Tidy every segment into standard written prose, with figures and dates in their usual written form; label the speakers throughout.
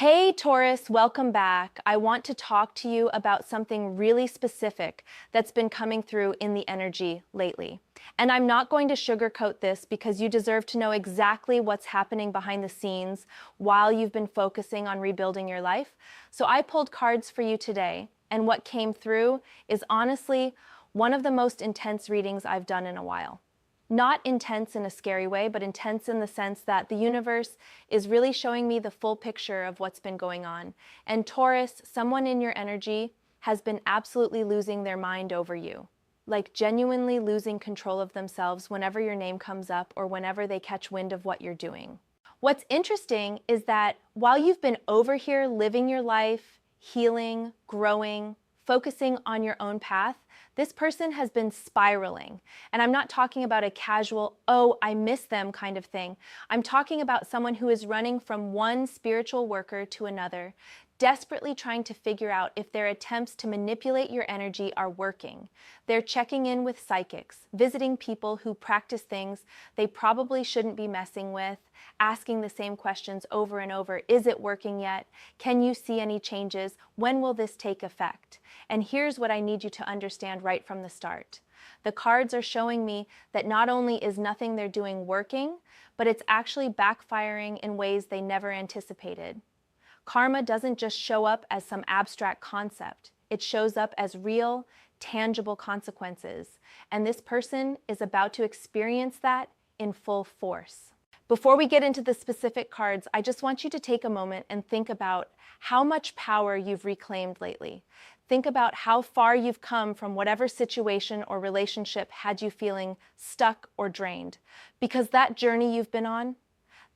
Speaker 1: Hey Taurus, welcome back. I want to talk to you about something really specific that's been coming through in the energy lately. And I'm not going to sugarcoat this because you deserve to know exactly what's happening behind the scenes while you've been focusing on rebuilding your life. So I pulled cards for you today, and what came through is honestly one of the most intense readings I've done in a while. Not intense in a scary way, but intense in the sense that the universe is really showing me the full picture of what's been going on. And Taurus, someone in your energy has been absolutely losing their mind over you, like genuinely losing control of themselves whenever your name comes up or whenever they catch wind of what you're doing. What's interesting is that while you've been over here living your life, healing, growing, focusing on your own path, this person has been spiraling. And I'm not talking about a casual, oh, I miss them kind of thing. I'm talking about someone who is running from one spiritual worker to another, desperately trying to figure out if their attempts to manipulate your energy are working. They're checking in with psychics, visiting people who practice things they probably shouldn't be messing with, asking the same questions over and over. Is it working yet? Can you see any changes? When will this take effect? And here's what I need you to understand right from the start. The cards are showing me that not only is nothing they're doing working, but it's actually backfiring in ways they never anticipated. Karma doesn't just show up as some abstract concept. It shows up as real, tangible consequences. And this person is about to experience that in full force. Before we get into the specific cards, I just want you to take a moment and think about how much power you've reclaimed lately. Think about how far you've come from whatever situation or relationship had you feeling stuck or drained. Because that journey you've been on,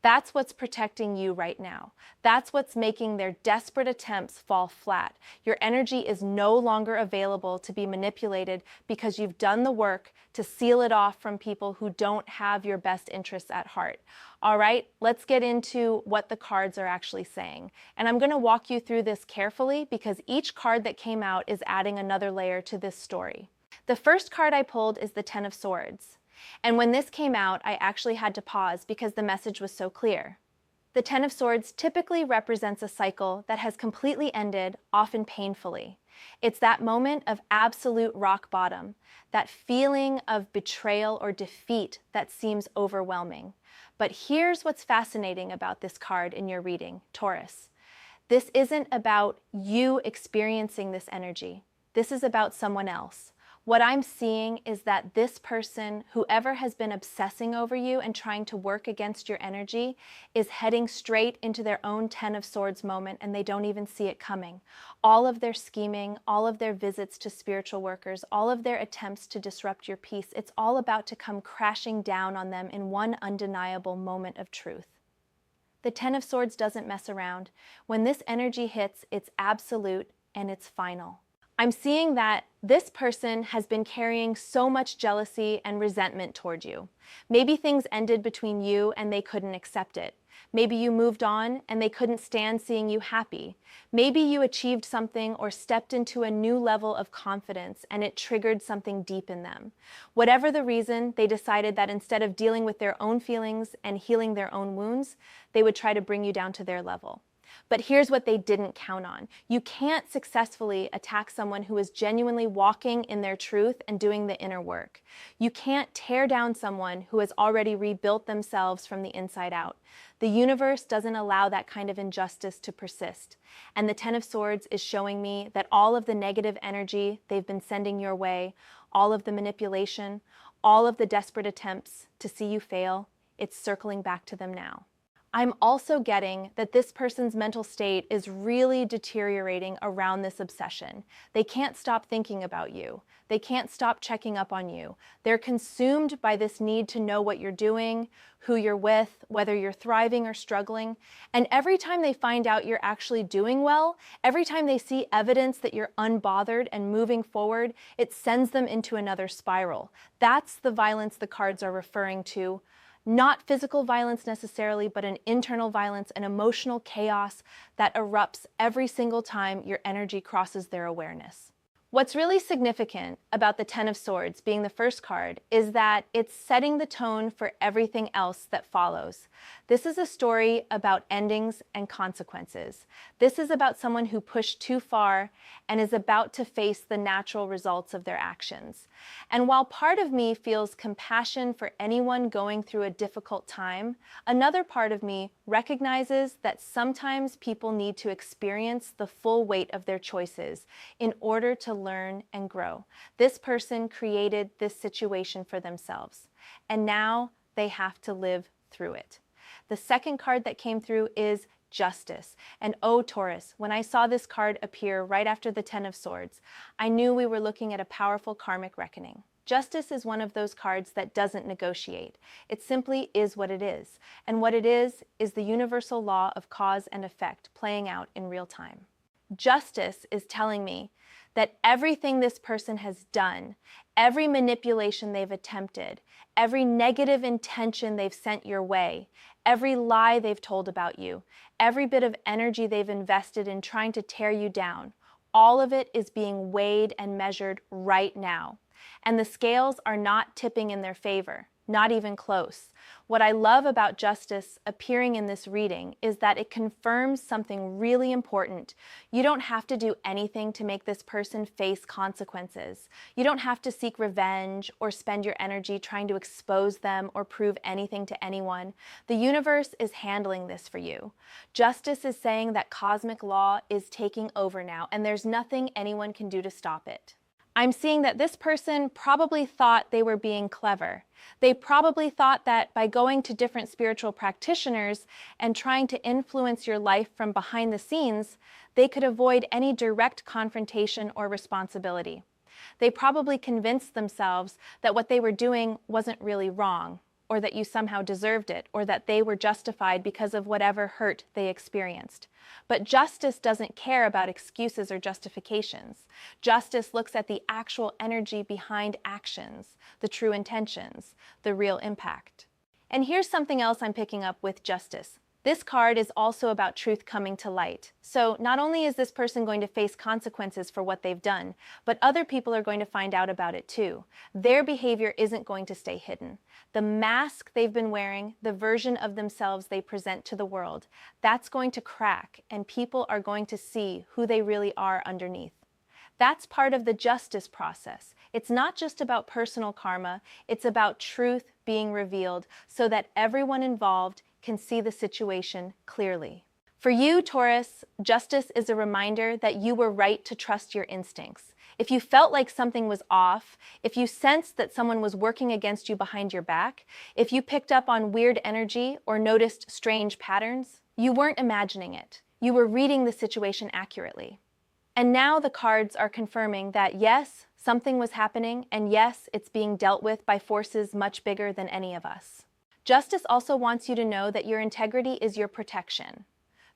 Speaker 1: that's what's protecting you right now. That's what's making their desperate attempts fall flat. Your energy is no longer available to be manipulated because you've done the work to seal it off from people who don't have your best interests at heart. All right, let's get into what the cards are actually saying. And I'm going to walk you through this carefully because each card that came out is adding another layer to this story. The first card I pulled is the Ten of Swords. And when this came out, I actually had to pause because the message was so clear. The Ten of Swords typically represents a cycle that has completely ended, often painfully. It's that moment of absolute rock bottom, that feeling of betrayal or defeat that seems overwhelming. But here's what's fascinating about this card in your reading, Taurus. This isn't about you experiencing this energy. This is about someone else. What I'm seeing is that this person, whoever has been obsessing over you and trying to work against your energy, is heading straight into their own Ten of Swords moment, and they don't even see it coming. All of their scheming, all of their visits to spiritual workers, all of their attempts to disrupt your peace, it's all about to come crashing down on them in one undeniable moment of truth. The Ten of Swords doesn't mess around. When this energy hits, it's absolute and it's final. I'm seeing that this person has been carrying so much jealousy and resentment toward you. Maybe things ended between you and they couldn't accept it. Maybe you moved on and they couldn't stand seeing you happy. Maybe you achieved something or stepped into a new level of confidence and it triggered something deep in them. Whatever the reason, they decided that instead of dealing with their own feelings and healing their own wounds, they would try to bring you down to their level. But here's what they didn't count on. You can't successfully attack someone who is genuinely walking in their truth and doing the inner work. You can't tear down someone who has already rebuilt themselves from the inside out. The universe doesn't allow that kind of injustice to persist. And the Ten of Swords is showing me that all of the negative energy they've been sending your way, all of the manipulation, all of the desperate attempts to see you fail, it's circling back to them now. I'm also getting that this person's mental state is really deteriorating around this obsession. They can't stop thinking about you. They can't stop checking up on you. They're consumed by this need to know what you're doing, who you're with, whether you're thriving or struggling. And every time they find out you're actually doing well, every time they see evidence that you're unbothered and moving forward, it sends them into another spiral. That's the violence the cards are referring to. Not physical violence necessarily, but an internal violence, an emotional chaos that erupts every single time your energy crosses their awareness. What's really significant about the Ten of Swords being the first card is that it's setting the tone for everything else that follows. This is a story about endings and consequences. This is about someone who pushed too far and is about to face the natural results of their actions. And while part of me feels compassion for anyone going through a difficult time, another part of me recognizes that sometimes people need to experience the full weight of their choices in order to learn and grow. This person created this situation for themselves, and now they have to live through it. The second card that came through is Justice. And oh, Taurus, when I saw this card appear right after the Ten of Swords, I knew we were looking at a powerful karmic reckoning. Justice is one of those cards that doesn't negotiate. It simply is what it is. And what it is the universal law of cause and effect playing out in real time. Justice is telling me that everything this person has done, every manipulation they've attempted, every negative intention they've sent your way, every lie they've told about you, every bit of energy they've invested in trying to tear you down, all of it is being weighed and measured right now. And the scales are not tipping in their favor, not even close. What I love about Justice appearing in this reading is that it confirms something really important. You don't have to do anything to make this person face consequences. You don't have to seek revenge or spend your energy trying to expose them or prove anything to anyone. The universe is handling this for you. Justice is saying that cosmic law is taking over now, and there's nothing anyone can do to stop it. I'm seeing that this person probably thought they were being clever. They probably thought that by going to different spiritual practitioners and trying to influence your life from behind the scenes, they could avoid any direct confrontation or responsibility. They probably convinced themselves that what they were doing wasn't really wrong, or that you somehow deserved it, or that they were justified because of whatever hurt they experienced. But Justice doesn't care about excuses or justifications. Justice looks at the actual energy behind actions, the true intentions, the real impact. And here's something else I'm picking up with Justice. This card is also about truth coming to light. So not only is this person going to face consequences for what they've done, but other people are going to find out about it too. Their behavior isn't going to stay hidden. The mask they've been wearing, the version of themselves they present to the world, that's going to crack, and people are going to see who they really are underneath. That's part of the justice process. It's not just about personal karma, it's about truth being revealed so that everyone involved can see the situation clearly. For you, Taurus, justice is a reminder that you were right to trust your instincts. If you felt like something was off, if you sensed that someone was working against you behind your back, if you picked up on weird energy or noticed strange patterns, you weren't imagining it. You were reading the situation accurately. And now the cards are confirming that yes, something was happening, and yes, it's being dealt with by forces much bigger than any of us. Justice also wants you to know that your integrity is your protection.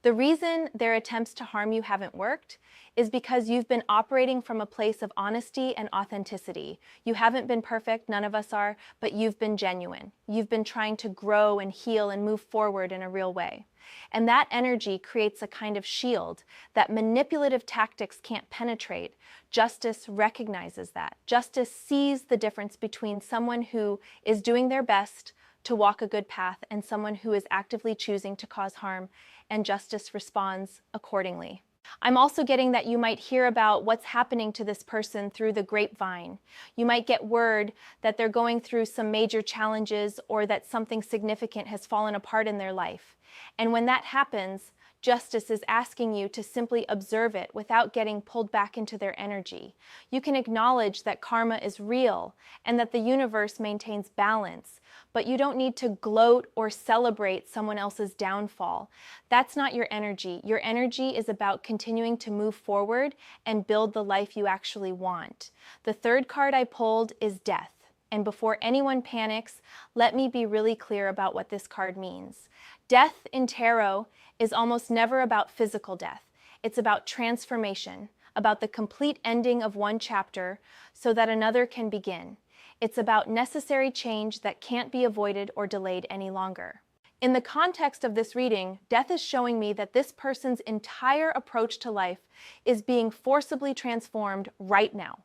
Speaker 1: The reason their attempts to harm you haven't worked is because you've been operating from a place of honesty and authenticity. You haven't been perfect, none of us are, but you've been genuine. You've been trying to grow and heal and move forward in a real way. And that energy creates a kind of shield that manipulative tactics can't penetrate. Justice recognizes that. Justice sees the difference between someone who is doing their best to walk a good path and someone who is actively choosing to cause harm, and justice responds accordingly. I'm also getting that you might hear about what's happening to this person through the grapevine. You might get word that they're going through some major challenges or that something significant has fallen apart in their life. And when that happens, justice is asking you to simply observe it without getting pulled back into their energy. You can acknowledge that karma is real and that the universe maintains balance, but you don't need to gloat or celebrate someone else's downfall. That's not your energy. Your energy is about continuing to move forward and build the life you actually want. The third card I pulled is Death. And before anyone panics, let me be really clear about what this card means. Death in tarot is almost never about physical death. It's about transformation, about the complete ending of one chapter so that another can begin. It's about necessary change that can't be avoided or delayed any longer. In the context of this reading, death is showing me that this person's entire approach to life is being forcibly transformed right now.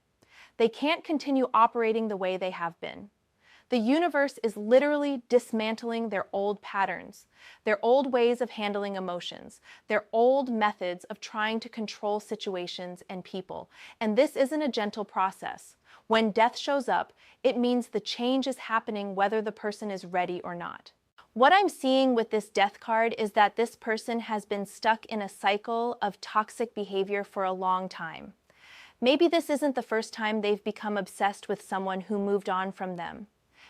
Speaker 1: They can't continue operating the way they have been. The universe is literally dismantling their old patterns, their old ways of handling emotions, their old methods of trying to control situations and people. And this isn't a gentle process. When death shows up, it means the change is happening whether the person is ready or not. What I'm seeing with this death card is that this person has been stuck in a cycle of toxic behavior for a long time. Maybe this isn't the first time they've become obsessed with someone who moved on from them.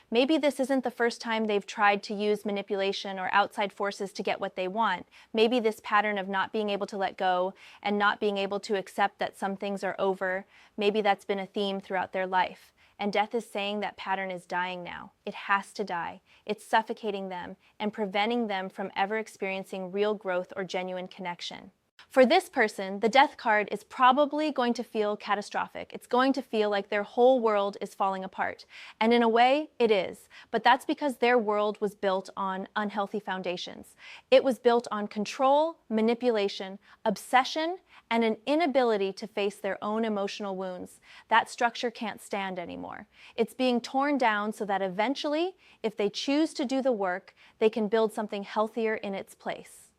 Speaker 1: Maybe this isn't the first time they've tried to use manipulation or outside forces to get what they want. Maybe this pattern of not being able to let go and not being able to accept that some things are over, maybe that's been a theme throughout their life. And death is saying that pattern is dying now. It has to die. It's suffocating them and preventing them from ever experiencing real growth or genuine connection. For this person, the death card is probably going to feel catastrophic. It's going to feel like their whole world is falling apart. And in a way, it is. But that's because their world was built on unhealthy foundations. It was built on control, manipulation, obsession, and an inability to face their own emotional wounds. That structure can't stand anymore. It's being torn down so that eventually, if they choose to do the work, they can build something healthier in its place.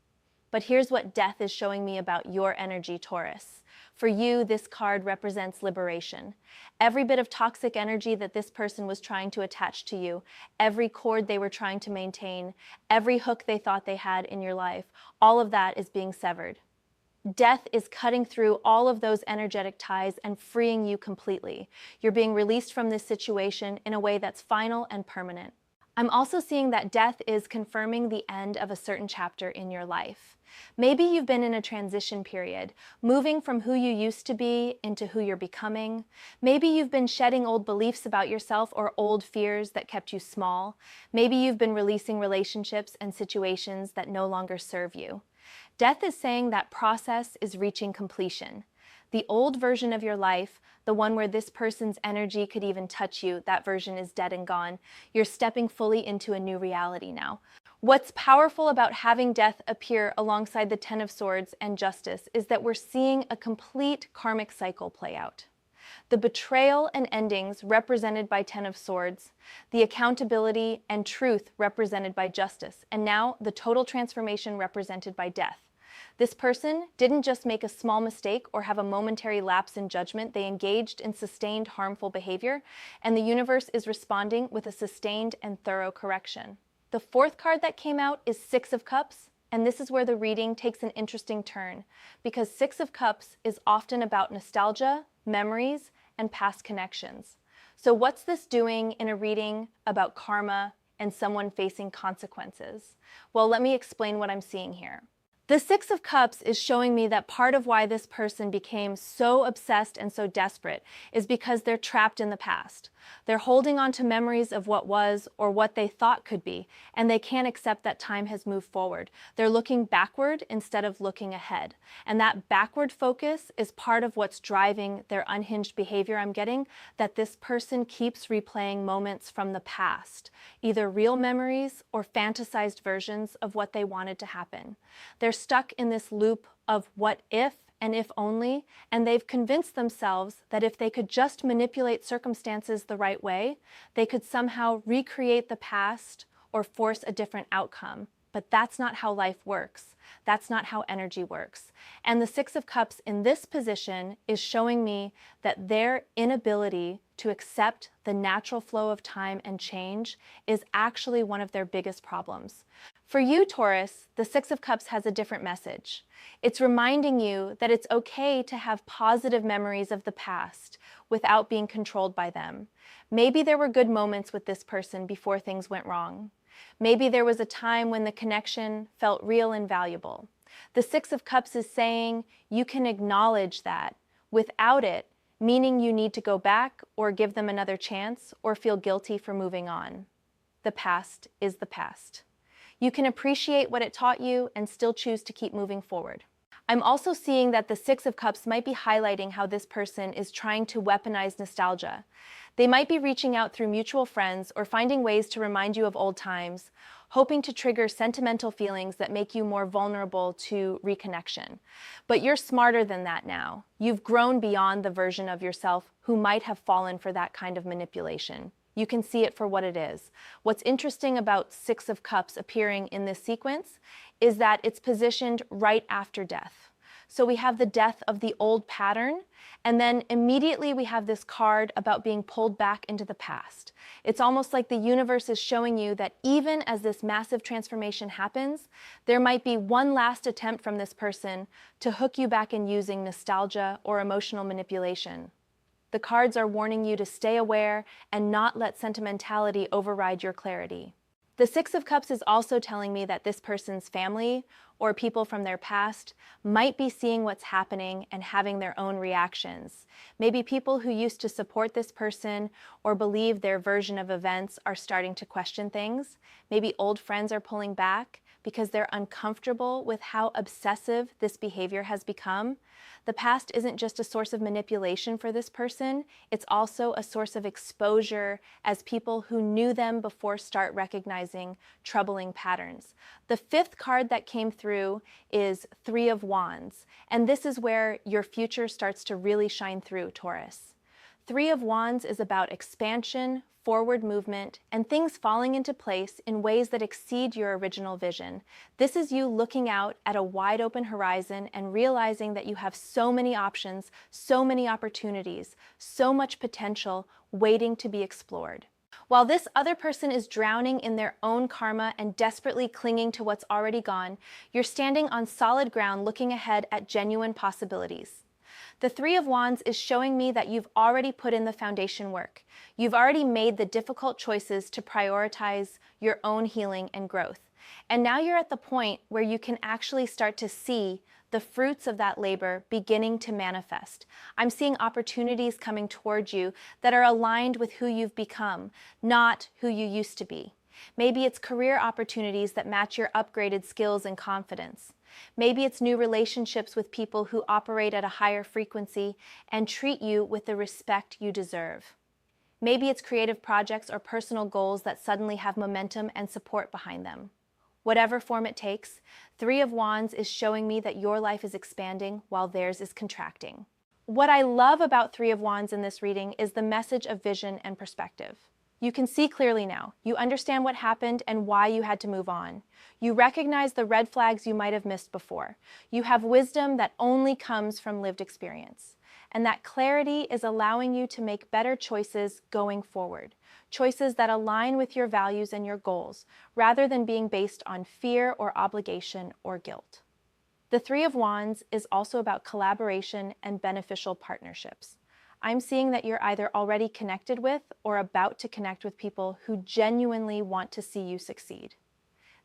Speaker 1: But here's what death is showing me about your energy, Taurus. For you, this card represents liberation. Every bit of toxic energy that this person was trying to attach to you, every cord they were trying to maintain, every hook they thought they had in your life, all of that is being severed. Death is cutting through all of those energetic ties and freeing you completely. You're being released from this situation in a way that's final and permanent. I'm also seeing that death is confirming the end of a certain chapter in your life. Maybe you've been in a transition period, moving from who you used to be into who you're becoming. Maybe you've been shedding old beliefs about yourself or old fears that kept you small. Maybe you've been releasing relationships and situations that no longer serve you. Death is saying that process is reaching completion. The old version of your life, the one where this person's energy could even touch you, that version is dead and gone. You're stepping fully into a new reality now. What's powerful about having death appear alongside the Ten of Swords and Justice is that we're seeing a complete karmic cycle play out. The betrayal and endings represented by Ten of Swords, the accountability and truth represented by Justice, and now the total transformation represented by death. This person didn't just make a small mistake or have a momentary lapse in judgment, they engaged in sustained harmful behavior, and the universe is responding with a sustained and thorough correction. The fourth card that came out is Six of Cups, and this is where the reading takes an interesting turn, because Six of Cups is often about nostalgia, memories, and past connections. So what's this doing in a reading about karma and someone facing consequences? Well, let me explain what I'm seeing here. The Six of Cups is showing me that part of why this person became so obsessed and so desperate is because they're trapped in the past. They're holding on to memories of what was or what they thought could be, and they can't accept that time has moved forward. They're looking backward instead of looking ahead. And that backward focus is part of what's driving their unhinged behavior. I'm getting that this person keeps replaying moments from the past, either real memories or fantasized versions of what they wanted to happen. They're stuck in this loop of what if and if only, and they've convinced themselves that if they could just manipulate circumstances the right way, they could somehow recreate the past or force a different outcome. But that's not how life works. That's not how energy works. And the Six of Cups in this position is showing me that their inability to accept the natural flow of time and change is actually one of their biggest problems. For you, Taurus, the Six of Cups has a different message. It's reminding you that it's okay to have positive memories of the past without being controlled by them. Maybe there were good moments with this person before things went wrong. Maybe there was a time when the connection felt real and valuable. The Six of Cups is saying you can acknowledge that without it, meaning you need to go back or give them another chance or feel guilty for moving on. The past is the past. You can appreciate what it taught you and still choose to keep moving forward. I'm also seeing that the Six of Cups might be highlighting how this person is trying to weaponize nostalgia. They might be reaching out through mutual friends or finding ways to remind you of old times, hoping to trigger sentimental feelings that make you more vulnerable to reconnection. But you're smarter than that now. You've grown beyond the version of yourself who might have fallen for that kind of manipulation. You can see it for what it is. What's interesting about Six of Cups appearing in this sequence is that it's positioned right after death. So we have the death of the old pattern, and then immediately we have this card about being pulled back into the past. It's almost like the universe is showing you that even as this massive transformation happens, there might be one last attempt from this person to hook you back in using nostalgia or emotional manipulation. The cards are warning you to stay aware and not let sentimentality override your clarity. The Six of Cups is also telling me that this person's family or people from their past might be seeing what's happening and having their own reactions. Maybe people who used to support this person or believe their version of events are starting to question things. Maybe old friends are pulling back because they're uncomfortable with how obsessive this behavior has become. The past isn't just a source of manipulation for this person, it's also a source of exposure as people who knew them before start recognizing troubling patterns. The fifth card that came through is Three of Wands, and this is where your future starts to really shine through, Taurus. Three of Wands is about expansion, forward movement, and things falling into place in ways that exceed your original vision. This is you looking out at a wide open horizon and realizing that you have so many options, so many opportunities, so much potential waiting to be explored. While this other person is drowning in their own karma and desperately clinging to what's already gone, you're standing on solid ground looking ahead at genuine possibilities. The Three of Wands is showing me that you've already put in the foundation work. You've already made the difficult choices to prioritize your own healing and growth. And now you're at the point where you can actually start to see the fruits of that labor beginning to manifest. I'm seeing opportunities coming towards you that are aligned with who you've become, not who you used to be. Maybe it's career opportunities that match your upgraded skills and confidence. Maybe it's new relationships with people who operate at a higher frequency and treat you with the respect you deserve. Maybe it's creative projects or personal goals that suddenly have momentum and support behind them. Whatever form it takes, Three of Wands is showing me that your life is expanding while theirs is contracting. What I love about Three of Wands in this reading is the message of vision and perspective. You can see clearly now. You understand what happened and why you had to move on. You recognize the red flags you might have missed before. You have wisdom that only comes from lived experience. And that clarity is allowing you to make better choices going forward. Choices that align with your values and your goals, rather than being based on fear or obligation or guilt. The Three of Wands is also about collaboration and beneficial partnerships. I'm seeing that you're either already connected with or about to connect with people who genuinely want to see you succeed.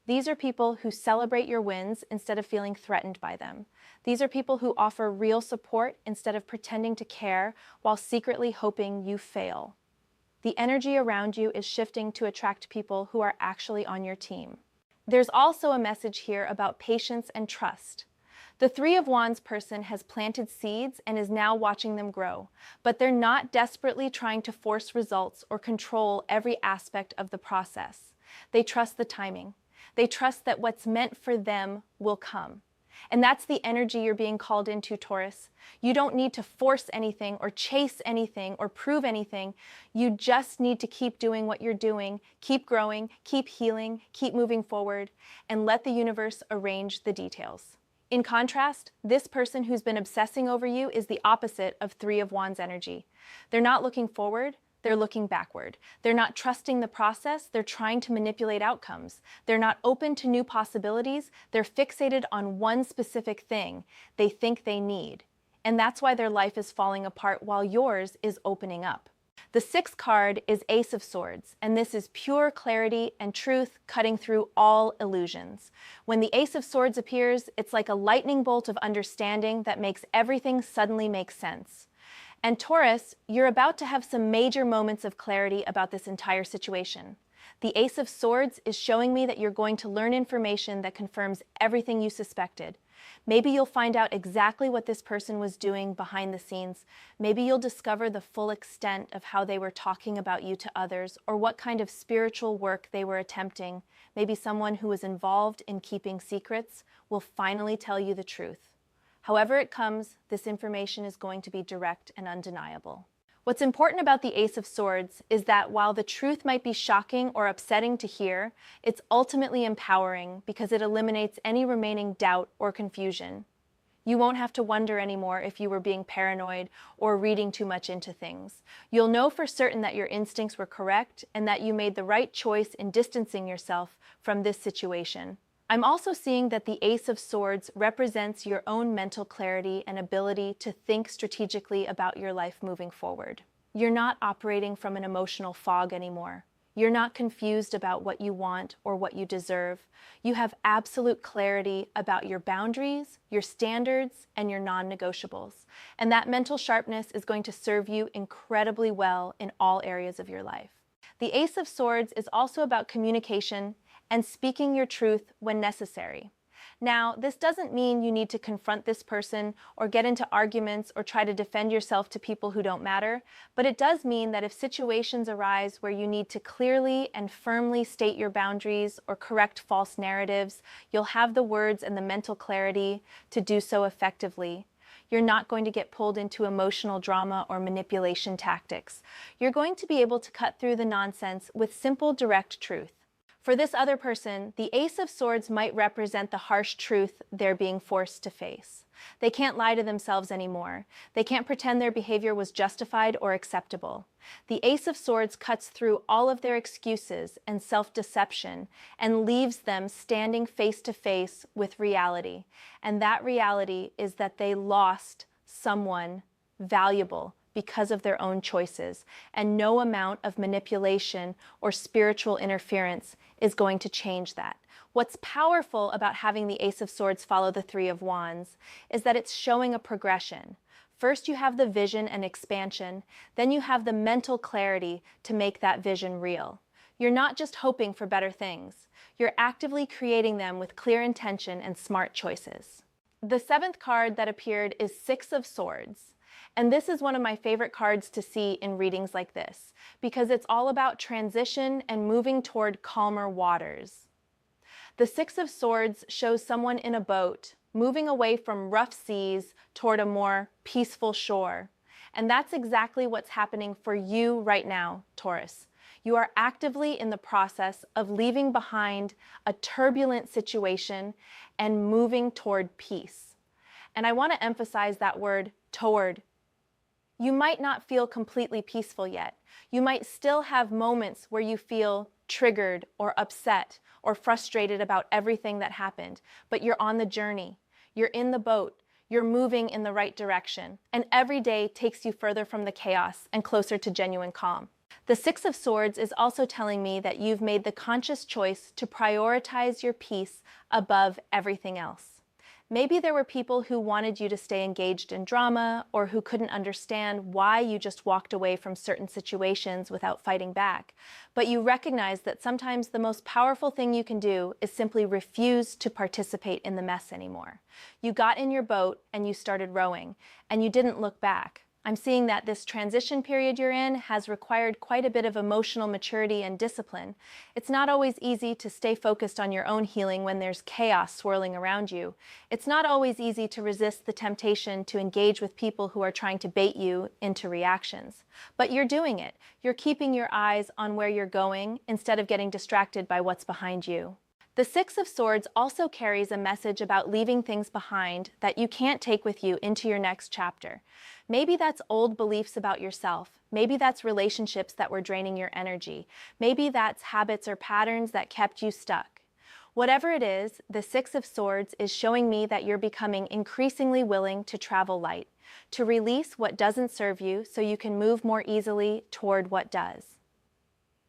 Speaker 1: These are people who celebrate your wins instead of feeling threatened by them. These are people who offer real support instead of pretending to care while secretly hoping you fail. The energy around you is shifting to attract people who are actually on your team. There's also a message here about patience and trust. The Three of Wands person has planted seeds and is now watching them grow, but they're not desperately trying to force results or control every aspect of the process. They trust the timing. They trust that what's meant for them will come. And that's the energy you're being called into, Taurus. You don't need to force anything or chase anything or prove anything. You just need to keep doing what you're doing, keep growing, keep healing, keep moving forward, and let the universe arrange the details. In contrast, this person who's been obsessing over you is the opposite of Three of Wands energy. They're not looking forward, they're looking backward. They're not trusting the process, they're trying to manipulate outcomes. They're not open to new possibilities, they're fixated on one specific thing they think they need. And that's why their life is falling apart while yours is opening up. The sixth card is Ace of Swords, and this is pure clarity and truth cutting through all illusions. When the Ace of Swords appears, it's like a lightning bolt of understanding that makes everything suddenly make sense. And Taurus, you're about to have some major moments of clarity about this entire situation. The Ace of Swords is showing me that you're going to learn information that confirms everything you suspected. Maybe you'll find out exactly what this person was doing behind the scenes. Maybe you'll discover the full extent of how they were talking about you to others, or what kind of spiritual work they were attempting. Maybe someone who was involved in keeping secrets will finally tell you the truth. However it comes, this information is going to be direct and undeniable. What's important about the Ace of Swords is that while the truth might be shocking or upsetting to hear, it's ultimately empowering because it eliminates any remaining doubt or confusion. You won't have to wonder anymore if you were being paranoid or reading too much into things. You'll know for certain that your instincts were correct and that you made the right choice in distancing yourself from this situation. I'm also seeing that the Ace of Swords represents your own mental clarity and ability to think strategically about your life moving forward. You're not operating from an emotional fog anymore. You're not confused about what you want or what you deserve. You have absolute clarity about your boundaries, your standards, and your non-negotiables. And that mental sharpness is going to serve you incredibly well in all areas of your life. The Ace of Swords is also about communication and speaking your truth when necessary. Now, this doesn't mean you need to confront this person or get into arguments or try to defend yourself to people who don't matter, but it does mean that if situations arise where you need to clearly and firmly state your boundaries or correct false narratives, you'll have the words and the mental clarity to do so effectively. You're not going to get pulled into emotional drama or manipulation tactics. You're going to be able to cut through the nonsense with simple, direct truth. For this other person, the Ace of Swords might represent the harsh truth they're being forced to face. They can't lie to themselves anymore. They can't pretend their behavior was justified or acceptable. The Ace of Swords cuts through all of their excuses and self-deception and leaves them standing face to face with reality. And that reality is that they lost someone valuable because of their own choices, and no amount of manipulation or spiritual interference is going to change that. What's powerful about having the Ace of Swords follow the Three of Wands is that it's showing a progression. First, you have the vision and expansion, then you have the mental clarity to make that vision real. You're not just hoping for better things, you're actively creating them with clear intention and smart choices. The seventh card that appeared is Six of Swords. And this is one of my favorite cards to see in readings like this, because it's all about transition and moving toward calmer waters. The Six of Swords shows someone in a boat, moving away from rough seas toward a more peaceful shore. And that's exactly what's happening for you right now, Taurus. You are actively in the process of leaving behind a turbulent situation and moving toward peace. And I want to emphasize that word, toward. You might not feel completely peaceful yet. You might still have moments where you feel triggered or upset or frustrated about everything that happened, but you're on the journey. You're in the boat. You're moving in the right direction. And every day takes you further from the chaos and closer to genuine calm. The Six of Swords is also telling me that you've made the conscious choice to prioritize your peace above everything else. Maybe there were people who wanted you to stay engaged in drama or who couldn't understand why you just walked away from certain situations without fighting back. But you recognize that sometimes the most powerful thing you can do is simply refuse to participate in the mess anymore. You got in your boat and you started rowing, and you didn't look back. I'm seeing that this transition period you're in has required quite a bit of emotional maturity and discipline. It's not always easy to stay focused on your own healing when there's chaos swirling around you. It's not always easy to resist the temptation to engage with people who are trying to bait you into reactions. But you're doing it. You're keeping your eyes on where you're going instead of getting distracted by what's behind you. The Six of Swords also carries a message about leaving things behind that you can't take with you into your next chapter. Maybe that's old beliefs about yourself. Maybe that's relationships that were draining your energy. Maybe that's habits or patterns that kept you stuck. Whatever it is, the Six of Swords is showing me that you're becoming increasingly willing to travel light, to release what doesn't serve you so you can move more easily toward what does.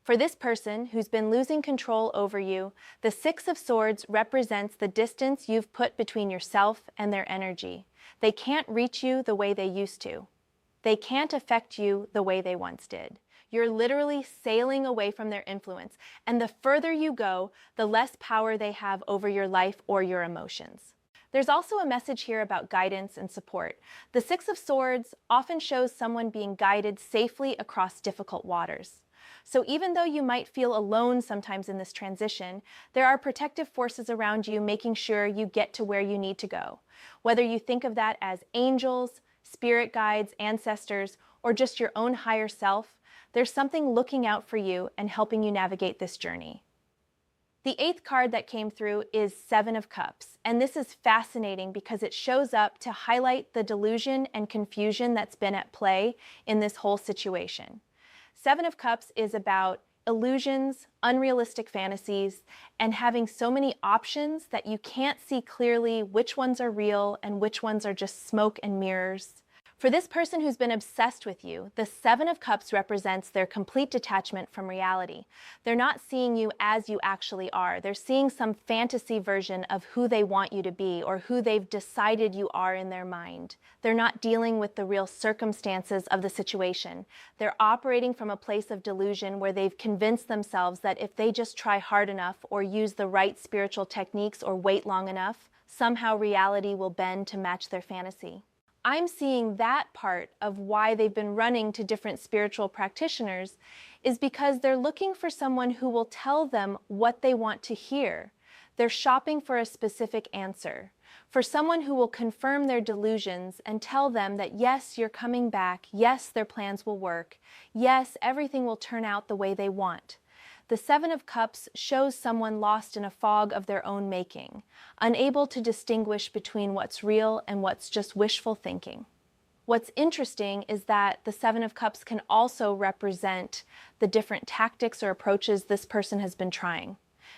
Speaker 1: For this person who's been losing control over you, the Six of Swords represents the distance you've put between yourself and their energy. They can't reach you the way they used to. They can't affect you the way they once did. You're literally sailing away from their influence, and the further you go, the less power they have over your life or your emotions. There's also a message here about guidance and support. The Six of Swords often shows someone being guided safely across difficult waters. So even though you might feel alone sometimes in this transition, there are protective forces around you making sure you get to where you need to go. Whether you think of that as angels, spirit guides, ancestors, or just your own higher self, there's something looking out for you and helping you navigate this journey. The eighth card that came through is Seven of Cups, and this is fascinating because it shows up to highlight the delusion and confusion that's been at play in this whole situation. Seven of Cups is about illusions, unrealistic fantasies, and having so many options that you can't see clearly which ones are real and which ones are just smoke and mirrors. For this person who's been obsessed with you, the Seven of Cups represents their complete detachment from reality. They're not seeing you as you actually are. They're seeing some fantasy version of who they want you to be or who they've decided you are in their mind. They're not dealing with the real circumstances of the situation. They're operating from a place of delusion where they've convinced themselves that if they just try hard enough or use the right spiritual techniques or wait long enough, somehow reality will bend to match their fantasy. I'm seeing that part of why they've been running to different spiritual practitioners is because they're looking for someone who will tell them what they want to hear. They're shopping for a specific answer, for someone who will confirm their delusions and tell them that yes, you're coming back, yes, their plans will work, yes, everything will turn out the way they want. The Seven of Cups shows someone lost in a fog of their own making, unable to distinguish between what's real and what's just wishful thinking. What's interesting is that the Seven of Cups can also represent the different tactics or approaches this person has been trying.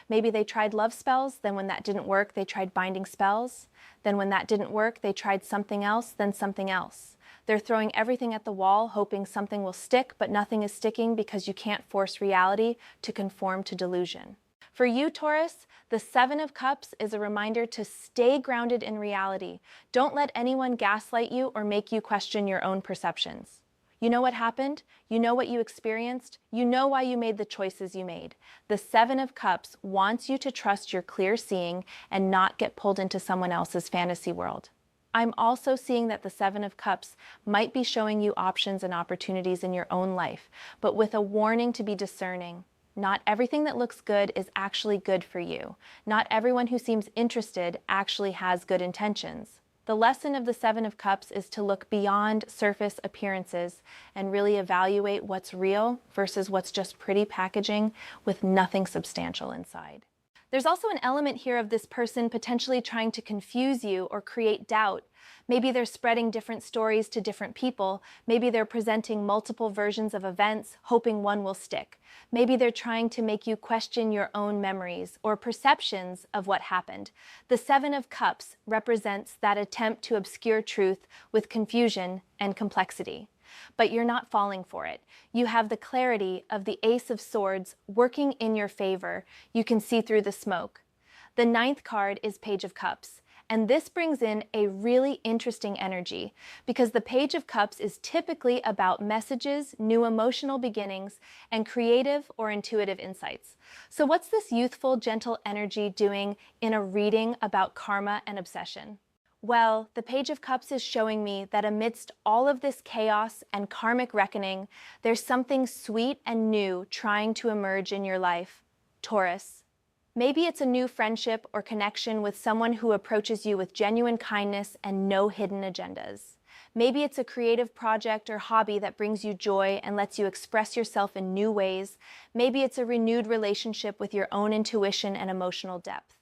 Speaker 1: Maybe they tried love spells, then when that didn't work, they tried binding spells. Then when that didn't work, they tried something else, then something else. They're throwing everything at the wall, hoping something will stick, but nothing is sticking because you can't force reality to conform to delusion. For you, Taurus, the Seven of Cups is a reminder to stay grounded in reality. Don't let anyone gaslight you or make you question your own perceptions. You know what happened, you know what you experienced, you know why you made the choices you made. The Seven of Cups wants you to trust your clear seeing and not get pulled into someone else's fantasy world. I'm also seeing that the Seven of Cups might be showing you options and opportunities in your own life, but with a warning to be discerning. Not everything that looks good is actually good for you. Not everyone who seems interested actually has good intentions. The lesson of the Seven of Cups is to look beyond surface appearances and really evaluate what's real versus what's just pretty packaging with nothing substantial inside. There's also an element here of this person potentially trying to confuse you or create doubt. Maybe they're spreading different stories to different people. Maybe they're presenting multiple versions of events, hoping one will stick. Maybe they're trying to make you question your own memories or perceptions of what happened. The Seven of Cups represents that attempt to obscure truth with confusion and complexity. But you're not falling for it. You have the clarity of the Ace of Swords working in your favor. You can see through the smoke. The ninth card is Page of Cups, and this brings in a really interesting energy because the Page of Cups is typically about messages, new emotional beginnings, and creative or intuitive insights. So what's this youthful, gentle energy doing in a reading about karma and obsession? Well, the Page of Cups is showing me that amidst all of this chaos and karmic reckoning, there's something sweet and new trying to emerge in your life, Taurus. Maybe it's a new friendship or connection with someone who approaches you with genuine kindness and no hidden agendas. Maybe it's a creative project or hobby that brings you joy and lets you express yourself in new ways. Maybe it's a renewed relationship with your own intuition and emotional depth.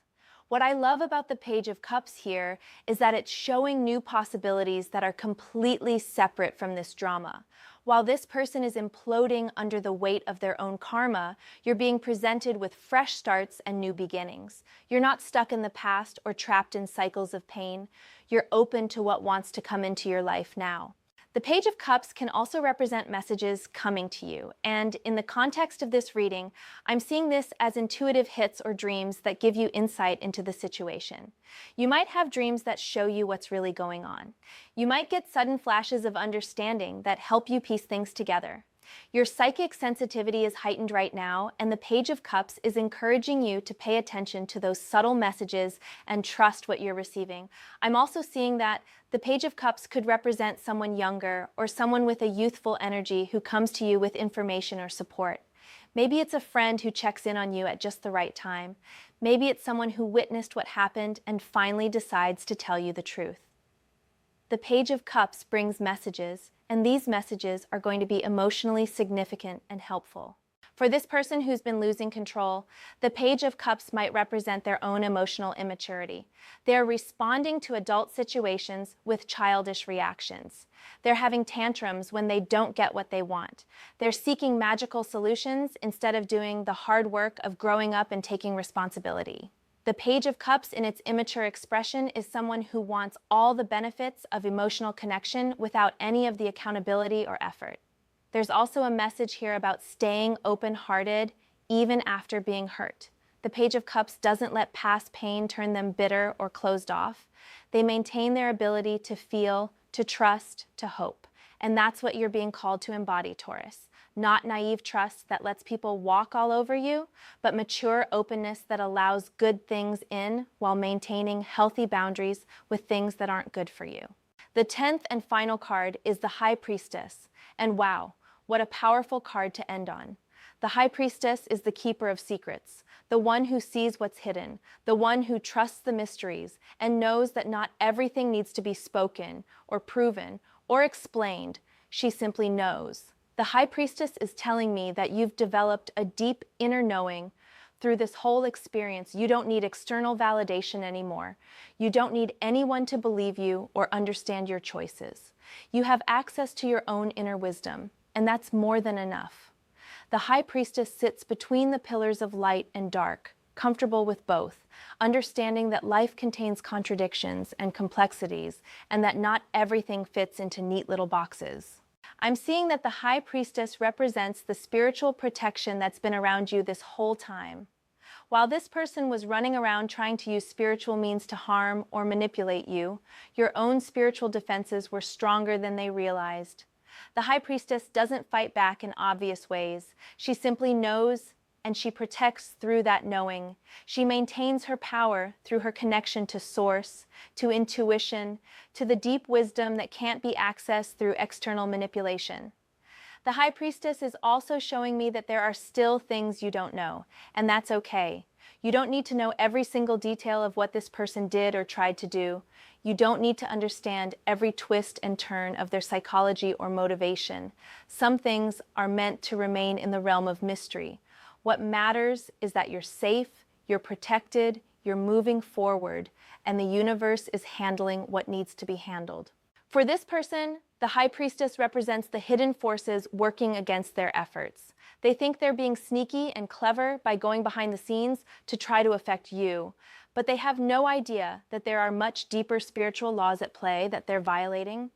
Speaker 1: What I love about the Page of Cups here is that it's showing new possibilities that are completely separate from this drama. While this person is imploding under the weight of their own karma, you're being presented with fresh starts and new beginnings. You're not stuck in the past or trapped in cycles of pain. You're open to what wants to come into your life now. The Page of Cups can also represent messages coming to you, and in the context of this reading, I'm seeing this as intuitive hits or dreams that give you insight into the situation. You might have dreams that show you what's really going on. You might get sudden flashes of understanding that help you piece things together. Your psychic sensitivity is heightened right now, and the Page of Cups is encouraging you to pay attention to those subtle messages and trust what you're receiving. I'm also seeing that the Page of Cups could represent someone younger or someone with a youthful energy who comes to you with information or support. Maybe it's a friend who checks in on you at just the right time. Maybe it's someone who witnessed what happened and finally decides to tell you the truth. The Page of Cups brings messages, and these messages are going to be emotionally significant and helpful. For this person who's been losing control, the Page of Cups might represent their own emotional immaturity. They're responding to adult situations with childish reactions. They're having tantrums when they don't get what they want. They're seeking magical solutions instead of doing the hard work of growing up and taking responsibility. The Page of Cups in its immature expression is someone who wants all the benefits of emotional connection without any of the accountability or effort. There's also a message here about staying open-hearted even after being hurt. The Page of Cups doesn't let past pain turn them bitter or closed off. They maintain their ability to feel, to trust, to hope. And that's what you're being called to embody, Taurus. Not naive trust that lets people walk all over you, but mature openness that allows good things in while maintaining healthy boundaries with things that aren't good for you. The 10th and final card is the High Priestess. And wow, what a powerful card to end on. The High Priestess is the keeper of secrets, the one who sees what's hidden, the one who trusts the mysteries and knows that not everything needs to be spoken or proven or explained. She simply knows. The High Priestess is telling me that you've developed a deep inner knowing through this whole experience. You don't need external validation anymore. You don't need anyone to believe you or understand your choices. You have access to your own inner wisdom, and that's more than enough. The High Priestess sits between the pillars of light and dark, comfortable with both, understanding that life contains contradictions and complexities, and that not everything fits into neat little boxes. I'm seeing that the High Priestess represents the spiritual protection that's been around you this whole time. While this person was running around trying to use spiritual means to harm or manipulate you, your own spiritual defenses were stronger than they realized. The High Priestess doesn't fight back in obvious ways. She simply knows, and she protects through that knowing. She maintains her power through her connection to source, to intuition, to the deep wisdom that can't be accessed through external manipulation. The High Priestess is also showing me that there are still things you don't know, and that's okay. You don't need to know every single detail of what this person did or tried to do. You don't need to understand every twist and turn of their psychology or motivation. Some things are meant to remain in the realm of mystery. What matters is that you're safe, you're protected, you're moving forward, and the universe is handling what needs to be handled. For this person, the High Priestess represents the hidden forces working against their efforts. They think they're being sneaky and clever by going behind the scenes to try to affect you, but they have no idea that there are much deeper spiritual laws at play that they're violating.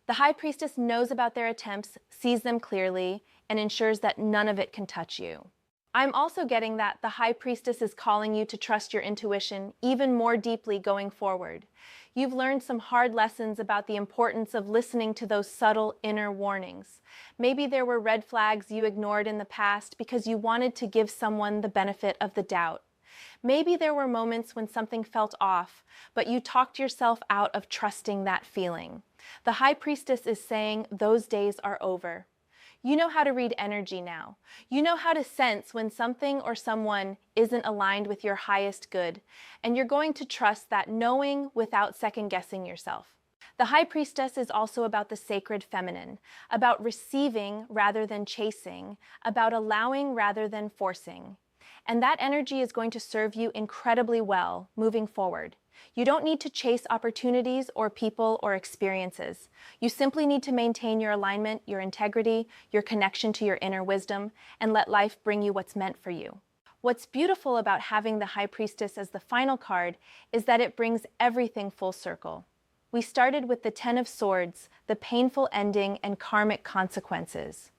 Speaker 1: The High Priestess knows about their attempts, sees them clearly, and ensures that none of it can touch you. I'm also getting that the High Priestess is calling you to trust your intuition even more deeply going forward. You've learned some hard lessons about the importance of listening to those subtle inner warnings. Maybe there were red flags you ignored in the past because you wanted to give someone the benefit of the doubt. Maybe there were moments when something felt off, but you talked yourself out of trusting that feeling. The High Priestess is saying those days are over. You know how to read energy now. You know how to sense when something or someone isn't aligned with your highest good, and you're going to trust that knowing without second-guessing yourself. The High Priestess is also about the sacred feminine, about receiving rather than chasing, about allowing rather than forcing. And that energy is going to serve you incredibly well moving forward. You don't need to chase opportunities or people or experiences. You simply need to maintain your alignment, your integrity, your connection to your inner wisdom, and let life bring you what's meant for you. What's beautiful about having the High Priestess as the final card is that it brings everything full circle. We started with the Ten of Swords, the painful ending and karmic consequences.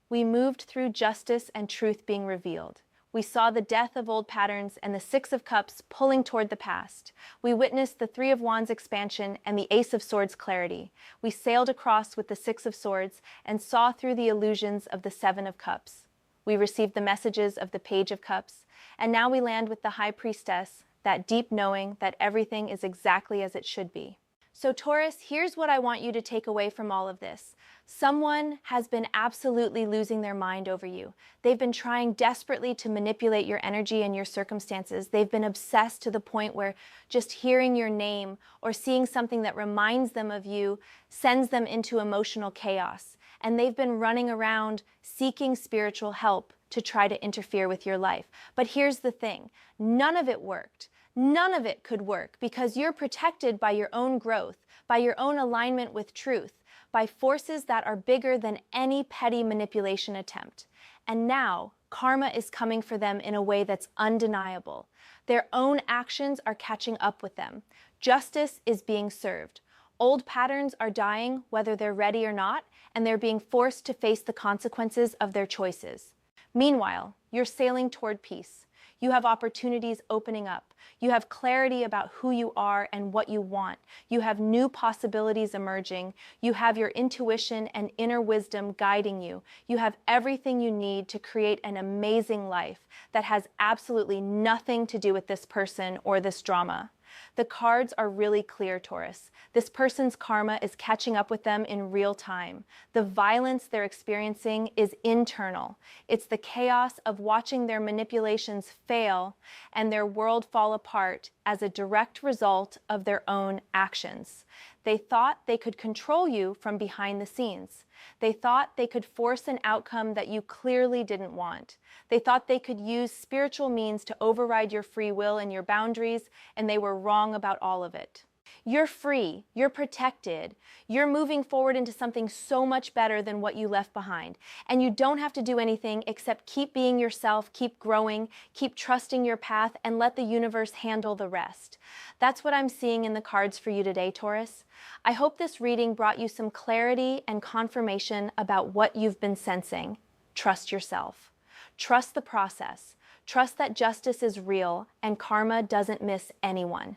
Speaker 1: We moved through justice and truth being revealed. We saw the death of old patterns and the Six of Cups pulling toward the past. We witnessed the Three of Wands expansion and the Ace of Swords clarity. We sailed across with the Six of Swords and saw through the illusions of the Seven of Cups. We received the messages of the Page of Cups, and now we land with the High Priestess, that deep knowing that everything is exactly as it should be. So Taurus, here's what I want you to take away from all of this. Someone has been absolutely losing their mind over you. They've been trying desperately to manipulate your energy and your circumstances. They've been obsessed to the point where just hearing your name or seeing something that reminds them of you sends them into emotional chaos. And they've been running around seeking spiritual help to try to interfere with your life. But here's the thing, none of it worked. None of it could work because you're protected by your own growth, by your own alignment with truth, by forces that are bigger than any petty manipulation attempt. And now, karma is coming for them in a way that's undeniable. Their own actions are catching up with them. Justice is being served. Old patterns are dying whether they're ready or not, and they're being forced to face the consequences of their choices. Meanwhile, you're sailing toward peace. You have opportunities opening up. You have clarity about who you are and what you want. You have new possibilities emerging. You have your intuition and inner wisdom guiding you. You have everything you need to create an amazing life that has absolutely nothing to do with this person or this drama. The cards are really clear, Taurus. This person's karma is catching up with them in real time. The violence they're experiencing is internal. It's the chaos of watching their manipulations fail and their world fall apart as a direct result of their own actions. They thought they could control you from behind the scenes. They thought they could force an outcome that you clearly didn't want. They thought they could use spiritual means to override your free will and your boundaries, and they were wrong about all of it. You're free, you're protected, you're moving forward into something so much better than what you left behind. And you don't have to do anything except keep being yourself, keep growing, keep trusting your path, and let the universe handle the rest. That's what I'm seeing in the cards for you today, Taurus. I hope this reading brought you some clarity and confirmation about what you've been sensing. Trust yourself. Trust the process. Trust that justice is real and karma doesn't miss anyone.